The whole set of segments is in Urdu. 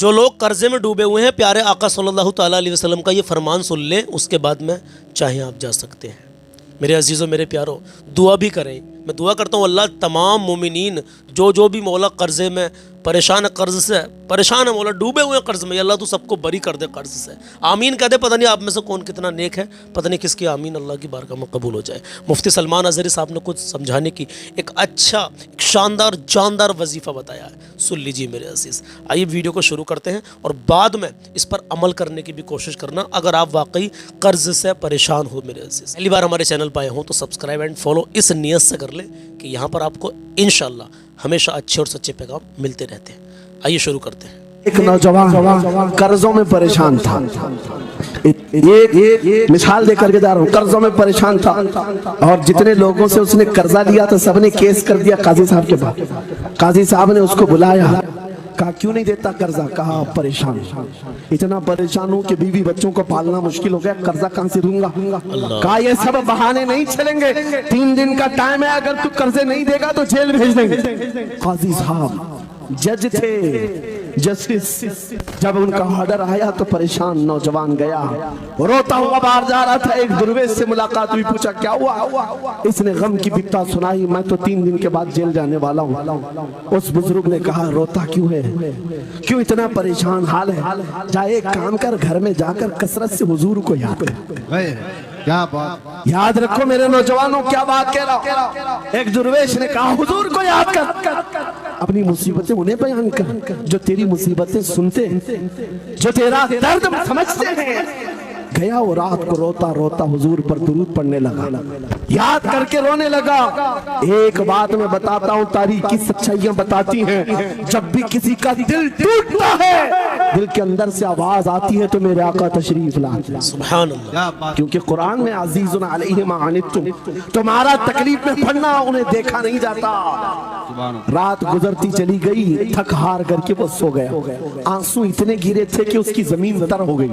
جو لوگ قرضے میں ڈوبے ہوئے ہیں، پیارے آقا صلی اللہ تعالیٰ علیہ وسلم کا یہ فرمان سن لیں، اس کے بعد میں چاہیں آپ جا سکتے ہیں۔ میرے عزیزوں، میرے پیاروں، دعا بھی کریں۔ میں دعا کرتا ہوں اللہ تمام مومنین جو بھی مولا قرضے میں پریشان ہے، قرض سے پریشان ہے، مولا ڈوبے ہوئے قرض میں، یا اللہ تو سب کو بری کر دے قرض سے۔ آمین کہہ دے۔ پتہ نہیں آپ میں سے کون کتنا نیک ہے، پتہ نہیں کس کی آمین اللہ کی بارگاہ میں قبول ہو جائے۔ مفتی سلمان اظہری صاحب نے کچھ سمجھانے کی ایک اچھا، ایک شاندار جاندار وظیفہ بتایا ہے، سن لیجیے میرے عزیز۔ آئیے ویڈیو کو شروع کرتے ہیں اور بعد میں اس پر عمل کرنے کی بھی کوشش کرنا اگر آپ واقعی قرض سے پریشان ہو میرے عزیز۔ پہلی بار ہمارے چینل پہ آئے ہوں تو سبسکرائب اینڈ فالو اس نیت سے کر لیں کہ یہاں پر آپ کو انشاءاللہ ہمیشہ اچھے اور سچے پیغام ملتے رہتے ہیں۔ آئیے شروع کرتے ہیں۔ ایک نوجوان قرضوں میں پریشان تھا، ایک مثال دے کر کے جا رہا ہوں، قرضوں میں پریشان تھا اور جتنے لوگوں سے اس نے قرضہ لیا تھا سب نے کیس کر دیا قاضی صاحب کے پاس۔ قاضی صاحب نے اس کو بلایا، کہا کیوں نہیں دیتا قرضہ؟ کہا پریشان، اتنا پریشان ہوں کہ بیوی بچوں کو پالنا مشکل ہو گیا، قرضہ کہاں سے دوں گا؟ کہا یہ سب بہانے نہیں چلیں گے، 3 دن کا ٹائم ہے، اگر تو قرضے نہیں دے گا تو جیل بھیج دیں گے۔ قاضی صاحب جج تھے، جسٹس، جب ان کا آرڈر آیا تو پریشان نوجوان گیا، روتا ہوا باہر جا رہا تھا، ایک درویش سے ملاقات ہوئی، پوچھا کیا ہوا؟ اس نے غم کی بپتا سنائی، میں تو 3 دن کے بعد جیل جانے والا ہوں۔ اس بزرگ نے کہا روتا کیوں ہے، کیوں اتنا پریشان حال ہے؟ جا ایک کام کر، گھر میں جا کر کثرت سے حضور کو یاد کر۔ کیا بات، یاد رکھو میرے نوجوانوں، کیا بات کہہ رہا ہوں۔ ایک درویش نے کہا حضور کو یاد کر، اپنی مصیبتیں انہیں بیان کر جو تیری مصیبتیں سنتے ہیں، جو تیرا درد سمجھتے ہیں۔ گیا وہ رات کو روتا روتا حضور پر درود پڑھنے لگا، یاد کر کے رونے لگا۔ ایک بات میں بتاتا ہوں، تاریخ کی سچائیاں بتاتی ہیں، جب بھی کسی کا دل ٹوٹتا ہے، دل کے اندر سے آواز آتی ہے تو میرے آقا تشریف لاتے ہیں۔ سبحان اللہ۔ کیونکہ قرآن میں عزیز علیہ ما عنتم، تمہارا تکلیف میں پڑھنا انہیں دیکھا نہیں جاتا۔ رات گزرتی چلی گئی، تھک ہار کر کے وہ سو گیا، آنسو اتنے گرے تھے کہ اس کی زمین تر ہو گئی،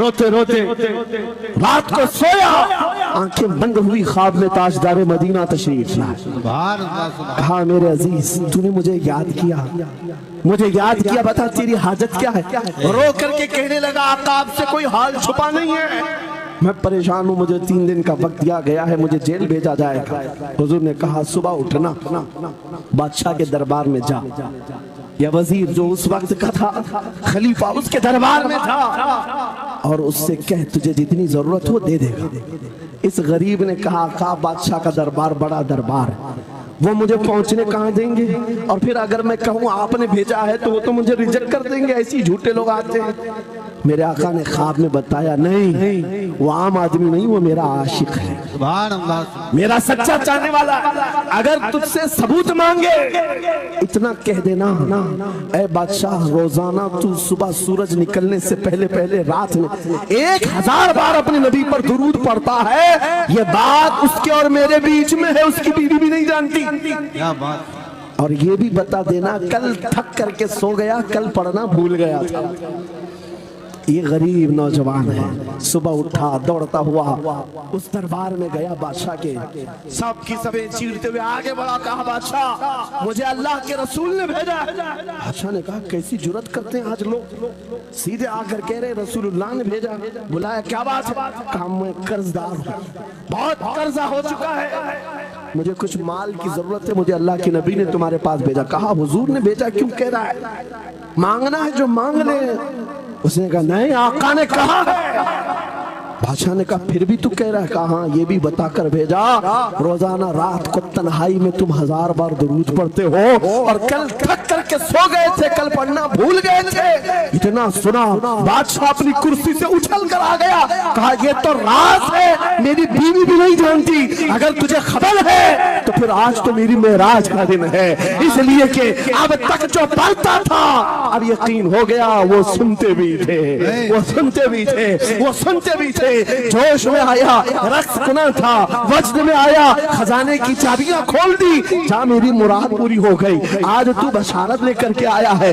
روتے روتے رات کو سویا، آنکھیں بند ہوئی، خواب میں تاجدار مدینہ تشریف لائے۔ کہا میرے عزیز تو نے مجھے یاد کیا، مجھے یاد کیا، بتا تیری حاجت کیا ہے؟ رو کر کے کہنے لگا آقا آپ سے کوئی حال چھپا نہیں ہے، میں پریشان ہوں، مجھے 3 دن کا وقت دیا گیا ہے، مجھے جیل بھیجا جائے گا۔ حضور نے کہا صبح اٹھنا، بادشاہ کے دربار میں جا، یا وزیر جو اس وقت کا تھا، خلیفہ اس کے دربار میں تھا، اور اس سے کہہ تجھے جتنی ضرورت ہو دے دے گا۔ اس غریب نے کہا آقا بادشاہ کا دربار بڑا دربار، وہ مجھے پہنچنے کہاں دیں گے؟ اور پھر اگر میں کہوں آپ نے بھیجا ہے تو وہ تو مجھے ریجیکٹ کر دیں گے، ایسی جھوٹے لوگ آتے ہیں۔ میرے آقا نے خواب میں بتایا نہیں، وہ عام آدمی نہیں، وہ میرا عاشق ہے، میرا سچا چاہنے والا۔ اگر تجھ سے ثبوت مانگے اتنا کہہ دینا، اے بادشاہ روزانہ تو صبح سورج نکلنے سے پہلے پہلے رات میں 1000 بار اپنے نبی پر درود پڑھتا ہے، یہ بات اس کے اور میرے بیچ میں ہے، اس کی بیوی بھی نہیں جانتی۔ اور یہ بھی بتا دینا کل تھک کر کے سو گیا، کل پڑھنا بھول گیا تھا۔ یہ غریب نوجوان ہے، صبح اٹھا دوڑتا ہوا اس دربار میں گیا، بادشاہ کے سب کی سبیں چیرتے ہوئے آگے بڑھا، کہا بادشاہ مجھے اللہ کے رسول نے بھیجا۔ بادشاہ نے کہا کیسی جرات کرتے ہیں آج لوگ، سیدھے آ کر کہہ رہے رسول اللہ نے بھیجا۔ بلایا کیا بات ہے؟ کہا میں قرض دار ہوں، بہت قرضہ ہو چکا ہے، مجھے کچھ مال کی ضرورت ہے، مجھے اللہ کے نبی نے تمہارے پاس بھیجا۔ کہا حضور نے بھیجا، کیوں کہہ رہا ہے؟ مانگنا ہے جو مانگ لے۔ اس نے کہا نہیں آقا نے کہا ہے۔ بادشاہ نے کہا پھر بھی تو کہہ رہا ہے؟ کہا ہاں یہ بھی بتا کر بھیجا روزانہ رات کو تنہائی میں تم 1000 بار درود پڑھتے ہو، اور کل تھک کر کے سو گئے تھے، کل پڑھنا بھول گئے تھے۔ اتنا سنا بادشاہ اپنی کرسی سے اچھل کر آ گیا، کہا یہ تو راز ہے، میری بیوی بھی نہیں جانتی، اگر تجھے خبر ہے تو پھر آج تو میری معراج کا دن ہے، اس لیے کہ اب تک جو پڑھتا تھا اب یقین ہو گیا وہ سنتے بھی تھے، وہ سنتے بھی تھے، وہ سنتے بھی تھے۔ جوش میں آیا، رقص کنا تھا، وجد میں آیا، خزانے کی چابیاں کھول دی، جا میری مراد پوری ہو گئی۔ آج تو بشارت لے کر کے آیا ہے،